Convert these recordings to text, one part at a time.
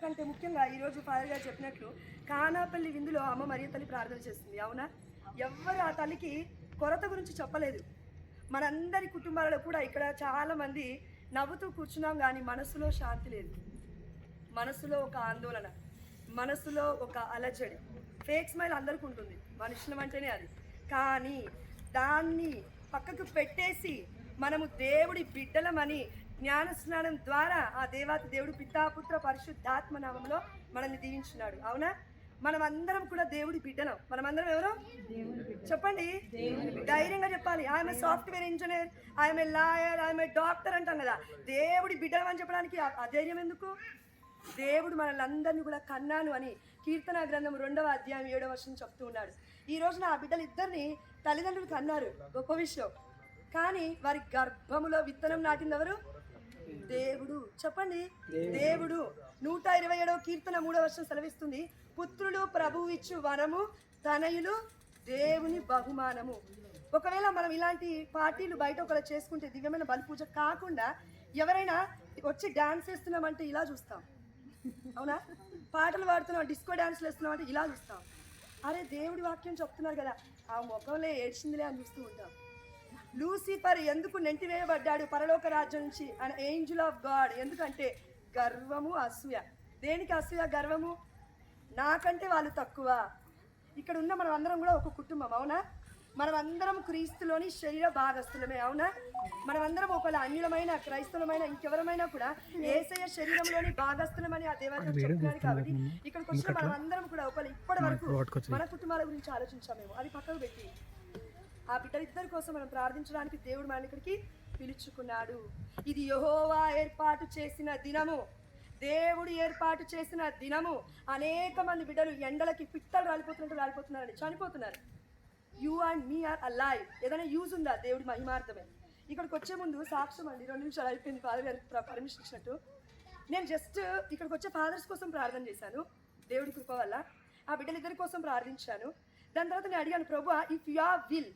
కంటే ముఖ్యంగా ఈరోజు ఫాదర్ గారు చెప్పినట్లు కానాపల్లి విందులో అమ్మ మరియ తల్లి ప్రార్థన చేస్తుంది. అవునా? ఎవ్వరు ఆ తల్లికి కొరత గురించి చెప్పలేదు. మనందరి కుటుంబాలలో కూడా ఇక్కడ చాలామంది నవ్వుతూ కూర్చున్నాం, కానీ మనసులో శాంతి లేదు, మనసులో ఒక ఆందోళన, మనసులో ఒక అలజడి. ఫేక్ స్మైల్ అందరికీ ఉంటుంది, మనుషులం అంటేనే అది. కానీ దాన్ని పక్కకు పెట్టేసి మనము దేవుడి బిడ్డలమని జ్ఞానస్నానం ద్వారా ఆ దేవాతి దేవుడు పితాపుత్ర పరిశుద్ధాత్మ నామంలో మనల్ని దీవించున్నాడు. అవునా? మనం అందరం కూడా దేవుడి బిడ్డలం. మనమందరం ఎవరు చెప్పండి? ధైర్యంగా చెప్పాలి. I'm a software engineer, I'm a lawyer, I'm a doctor అంటాం కదా. దేవుడి బిడ్డలం అని చెప్పడానికి అధైర్యం ఎందుకు? దేవుడు మనల్ని అందరినీ కూడా కన్నాను అని కీర్తన గ్రంథం 2వ అధ్యాయం 7వ వచనం చెప్తూ ఉన్నాడు. ఈ రోజున ఆ బిడ్డలు ఇద్దరిని తల్లిదండ్రులు కన్నారు, గొప్ప విషయం. కానీ వారి గర్భములో విత్తనం నాటింది ఎవరు? దేవుడు. చెప్పండి, దేవుడు. 127వ కీర్తన 3వ వచనం సెలవిస్తుంది, పుత్రులు ప్రభువు ఇచ్చు వరము, తనయులు దేవుని బహుమానము. ఒకవేళ మనం ఇలాంటి పార్టీలు బయట ఒకరు చేసుకుంటే దివ్యమైన బలి పూజ కాకుండా ఎవరైనా వచ్చి డాన్స్ వేస్తున్నామంటే ఇలా చూస్తాం. అవునా? పాటలు పాడుతున్నాం, డిస్కో డాన్స్లు వేస్తున్నాం అంటే ఇలా చూస్తాం. అరే దేవుడి వాక్యం చెప్తున్నారు కదా, ఆ ముఖంలో ఏడ్చిందిలే అని చూస్తూ ఉంటాం. లూసిఫర్ ఎందుకు నెంటివేయబడ్డాడు పరలోక రాజ్యం నుంచి? And Angel of God. ఎందుకంటే గర్వము, అసూయ. దేనికి అసూయ, గర్వము? నాకంటే వాళ్ళు తక్కువ. ఇక్కడ ఉన్న మనం అందరం కూడా ఒక కుటుంబం. అవునా? మనం అందరం క్రీస్తులోని శరీర భాగస్థులమే. అవునా? మనం అందరం ఒకవేళ అన్యులమైన, క్రైస్తవులమైన, ఇంకెవరమైనా కూడా యేసయ్య శరీరంలోని భాగస్థులమని ఆ దేవత చెప్తున్నాడు. కాబట్టి ఇక్కడికి వచ్చిన మనం అందరం కూడా ఒకవేళ ఇప్పటి వరకు మన కుటుంబాల గురించి ఆలోచించామేమో, అది పక్కకు పెట్టి ఆ బిడ్డలిద్దరి కోసం మనం ప్రార్థించడానికి దేవుడు మనల్ని ఇక్కడికి పిలుచుకున్నాడు. ఇది యెహోవా ఏర్పాటు చేసిన దినము, దేవుడు ఏర్పాటు చేసిన దినము. అనేక మంది బిడ్డలు ఎండలకి పిట్టలు రాలిపోతున్నారని చనిపోతున్నారు. You and me are alive. ఏదైనా యూజ్ ఉందా? దేవుడి మహిమార్థమే. ఇక్కడికి వచ్చే ముందు సాక్ష్యం అండి, 2 నిమిషాలు అయిపోయింది ఫాదర్ గారికి పర్మిషన్ ఇచ్చినట్టు. నేను జస్ట్ ఇక్కడికి వచ్చే ఫాదర్స్ కోసం ప్రార్థన చేశాను, దేవుడి కృప వల్ల. ఆ బిడ్డలిద్దరి కోసం ప్రార్థించాను. దాని తర్వాత నేను అడిగాను, ప్రభువా, if you are will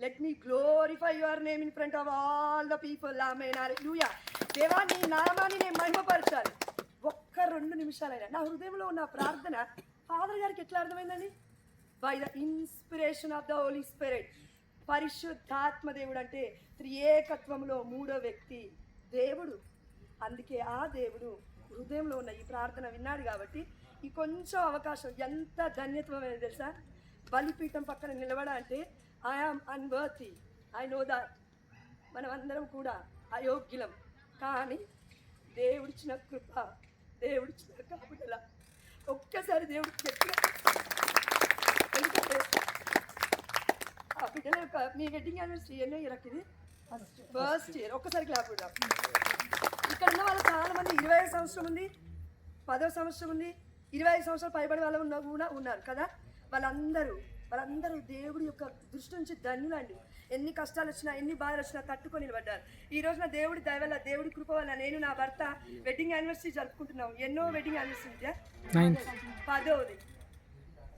let me glorify your name in front of all the people. Amen, hallelujah. దేవా, నీ నామాన్ని నేను మహిమపరచాలి. ఒక్క 2 నిమిషాలైనా నా హృదయంలో ఉన్న ప్రార్థన ఫాదర్ గారికి ఎట్లా అర్థమైందండి? By the inspiration of the holy spirit. పరిశుద్ధాత్మ దేవుడు అంటే త్రియేకత్వంలో 3వ వ్యక్తి దేవుడు. అందుకే ఆ దేవుడు హృదయంలో ఉన్న ఈ ప్రార్థన విన్నాడు. కాబట్టి ఈ కొంచెం అవకాశం ఎంత ధన్యత్వమైనది తెలుసా? బలిపీఠం పక్కన నిలబడ అంటే ఐ ఆమ్ అన్వర్తి, ఐ నో దట్. మనం అందరం కూడా అయోగ్యులం. కానీ దేవుడిచ్చిన కృప, దేవుడిచ్చిన కాపుదల ఒక్కసారి దేవుడికి గట్టిగా. ఎందుకంటే ఆ బిడ్డల యొక్క మీ వెడ్డింగ్ యానివర్సరీ ఎన్నో ఇయర్? ఇది ఫస్ట్ ఇయర్. ఒక్కసారి క్లాప్ కూడా. ఇక్కడ ఉన్న వాళ్ళు చాలా మంది 25 సంవత్సరం ఉంది, 10వ సంవత్సరం ఉంది, 25 సంవత్సరాలు పైబడి వాళ్ళు కూడా ఉన్నారు కదా. వాళ్ళందరూ దేవుడి యొక్క దృష్టి నుంచి ధన్యులండి. ఎన్ని కష్టాలు వచ్చినా, ఎన్ని బాధలు వచ్చినా తట్టుకొని నిలబడ్డారు. ఈ రోజున దేవుడి దయ వల్ల, దేవుడి కృప వల్ల నేను నా భర్త వెడ్డింగ్ యానివర్సరీ జరుపుకుంటున్నాం. ఎన్నో వెడ్డింగ్ యానివర్సరీ, 10వది.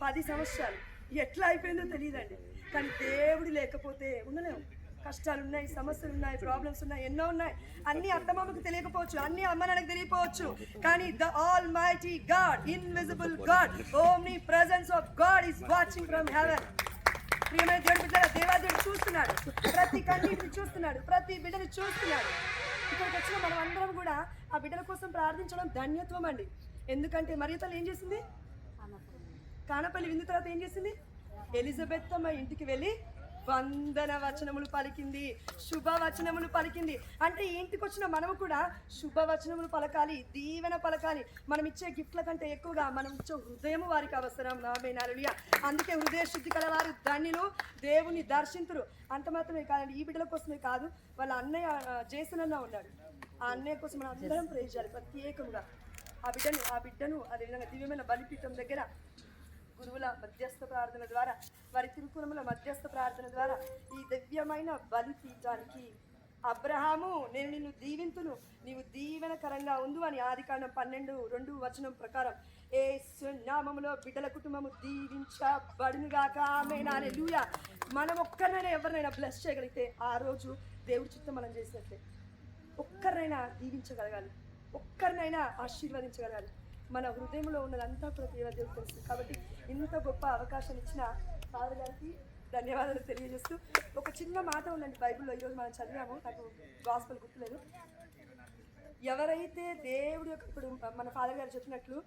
10 సంవత్సరాలు ఎట్లా అయిపోయిందో తెలియదండి. కానీ దేవుడు లేకపోతే ఉండలేము. కష్టాలు ఉన్నాయి, సమస్యలు ఉన్నాయి, ప్రాబ్లమ్స్ ఉన్నాయి, ఎన్నో ఉన్నాయి. అన్ని అత్తమామకు తెలియకపోవచ్చు, అన్ని అమ్మ నాన్నకు తెలియకపోవచ్చు. కానీ the all mighty God, invisible God, omni presence of God is watching from heaven. ప్రియమైన దేవుడి బిడ్డ, దేవాదేవుడు చూస్తున్నాడు, ప్రతి కన్నీటిని చూస్తున్నాడు, ప్రతి బిడ్డని చూస్తున్నాడు. ఇక్కడికి వచ్చిన మనం అందరం కూడా ఆ బిడ్డల కోసం ప్రార్థించడం ధన్యత్వం అండి. ఎందుకంటే మరియ తల్లి ఏం చేసింది? కానాపల్లి విందు తర్వాత ఏం చేసింది? ఎలిజబెత్ అమ్మ ఇంటికి వెళ్ళి వందన వచనములు పలికింది, శుభవచనములు పలికింది. అంటే ఇంటికి వచ్చిన మనము కూడా శుభవచనములు పలకాలి, దీవెన పలకాలి. మనం ఇచ్చే గిఫ్ట్ల కంటే ఎక్కువగా మనం ఇచ్చే హృదయము వారికి అవసరం. ఆమేన్, హల్లెలూయా. అందుకే హృదయ శుద్ధి కలవారు ధన్యులు, దేవుని దర్శింతురు. అంత మాత్రమే కాదండి, ఈ బిడ్డల కోసమే కాదు, వాళ్ళ అన్నయ్య జేసన్ అన్న ఉన్నాడు. ఆ అన్నయ్య కోసం మనం అందరం ప్రే చేయాలి ప్రత్యేకంగా. ఆ బిడ్డను అదేవిధంగా దివ్యమైన బలిపీఠం దగ్గర గురువుల మధ్యస్థ ప్రార్థన ద్వారా, వారి తిరుకులముల మధ్యస్థ ప్రార్థన ద్వారా ఈ దివ్యమైన బలిపీఠానికి అబ్రహాము, నేను నిన్ను దీవింతును, నీవు దీవెనకరంగా ఉండు అని ఆదికాండం 12:2 వచనం ప్రకారం యేసు నామములో బిడ్డల కుటుంబము దీవించబడునుగాక. ఆమేన్, హల్లెలూయా. మనం ఒక్కరినైనా ఎవరినైనా బ్లెస్ చేయగలిగితే ఆ రోజు దేవుడి చిత్తం మనం చేసినట్లే. ఒక్కరినైనా దీవించగలగాలి, ఒక్కరినైనా ఆశీర్వదించగలగాలి. మన హృదయంలో ఉన్నదంతా కూడా దేవదేవుడు తెలుసు. కాబట్టి ఇంత గొప్ప అవకాశం ఇచ్చిన ఫాదర్ గారికి ధన్యవాదాలు తెలియజేస్తూ ఒక చిన్న మాట ఉందండి బైబిల్లో, ఈరోజు మనం చదివాము, నాకు గాస్పెల్ గుర్తులేదు. ఎవరైతే దేవుడి యొక్క, ఇప్పుడు మన ఫాదర్ గారు చెప్పినట్లు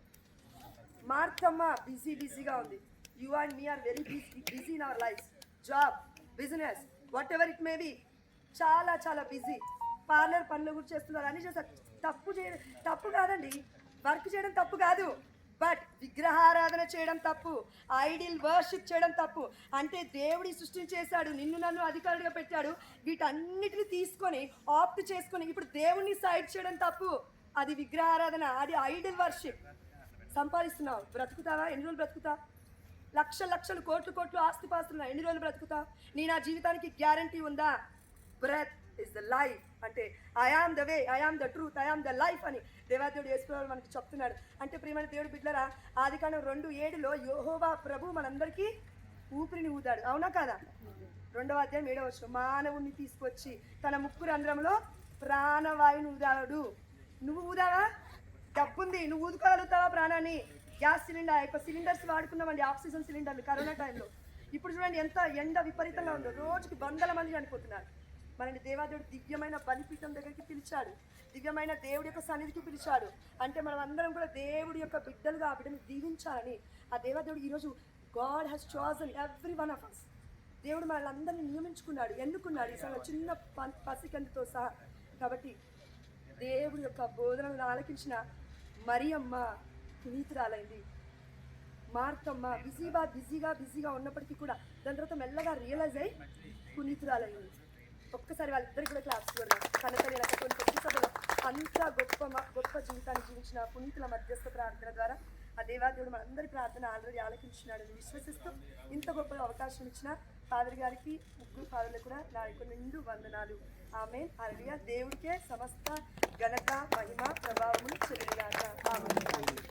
మార్తమ్మ బిజీగా ఉంది. You and me are very busy in our life, job, business, whatever it may be, చాలా బిజీ. పార్లర్ పనులు కూడా చేస్తున్నారు, అన్నీ చేస్తారు. తప్పు కాదండి, వర్క్ చేయడం తప్పు కాదు, బట్ విగ్రహారాధన చేయడం తప్పు, ఐడిల్ వర్షిప్ చేయడం తప్పు. అంటే దేవుడి సృష్టిని చేశాడు, నిన్ను నన్ను అధికారులుగా పెట్టాడు, వీటన్నిటిని తీసుకొని ఆప్ట్ చేసుకొని ఇప్పుడు దేవుణ్ణి సైడ్ చేయడం తప్పు. అది విగ్రహారాధన, అది ఐడిల్ వర్షిప్. సంపాదిస్తున్నావు, బ్రతుకుతావా? ఎన్ని రోజులు బ్రతుకుతావు? లక్షలు కోట్లు ఆస్తిపాస్తున్నా ఎన్ని రోజులు బ్రతుకుతావు? నీ నా జీవితానికి గ్యారంటీ ఉందా? బ్రెత్ ఇస్ ద లైఫ్ అంటే I am the way, I am the truth, I am the life అని దేవాదేవుడు యేసుప్రభువు మనకి చెప్తున్నాడు. అంటే ప్రియమైన దేవుడు బిడ్డలారా, ఆదికాండం 2:7 యెహోవా ప్రభు మనందరికీ ఊపిరిని ఊదాడు, అవునా కాదా? 2వ అధ్యాయం 7వ వచనం, మానవుణ్ణి తీసుకొచ్చి తన ముక్కు రంధ్రంలో ప్రాణవాయుని ఊదాడు. నువ్వు ఊదావా? డబ్బుంది, నువ్వు ఊదుకోగలుగుతావా ప్రాణాన్ని? గ్యాస్ సిలిండర్స్ వాడుకున్నామండి, ఆక్సిజన్ సిలిండర్లు కరోనా టైంలో. ఇప్పుడు చూడండి ఎంత ఎండ విపరీతంగా ఉందో, రోజుకి 100 మంది చనిపోతున్నారు. మనని దేవాదేవుడు దివ్యమైన బలిపీఠం దగ్గరికి పిలిచాడు, దివ్యమైన దేవుడి యొక్క సన్నిధికి పిలిచాడు. అంటే మనం అందరం కూడా దేవుడి యొక్క బిడ్డలుగా ఆ బిడ్డని దీవించాలని ఆ దేవాదేవుడు ఈరోజు God has chosen every one of us. దేవుడు మనల్ని నియమించుకున్నాడు, ఎన్నుకున్నాడు, ఈ చిన్న పసికందుతో సహా. కాబట్టి దేవుడి యొక్క బోధనలను ఆలకించిన మరియమ్మ పునీతురాలైంది. మార్తమ్మ బిజీగా ఉన్నప్పటికీ కూడా దాని తర్వాత మెల్లగా రియలైజ్ అయ్యి పునీతురాలైంది. ఒక్కసారి వాళ్ళిద్దరికి కూడా క్లాప్స్ కొడదాం. కనకలి కొత్త సభలో అంత గొప్ప జీవితాన్ని జీవించిన పునీతుల మధ్యస్థ ప్రార్థన ద్వారా ఆ దేవాదేవుడు మనందరి ప్రార్థన ఆల్రెడీ ఆలకించున్నాడని విశ్వసిస్తూ ఇంత గొప్ప అవకాశం ఇచ్చిన ఫాదర్ గారికి, ముగ్గురు ఫాదర్లు కూడా నా యొక్క నిండు వందనాలు. ఆమేన్. హల్లెలూయా. దేవుడికే సమస్త ఘనత, మహిమ, ప్రభావములు చెల్లిగాక. ఆమేన్.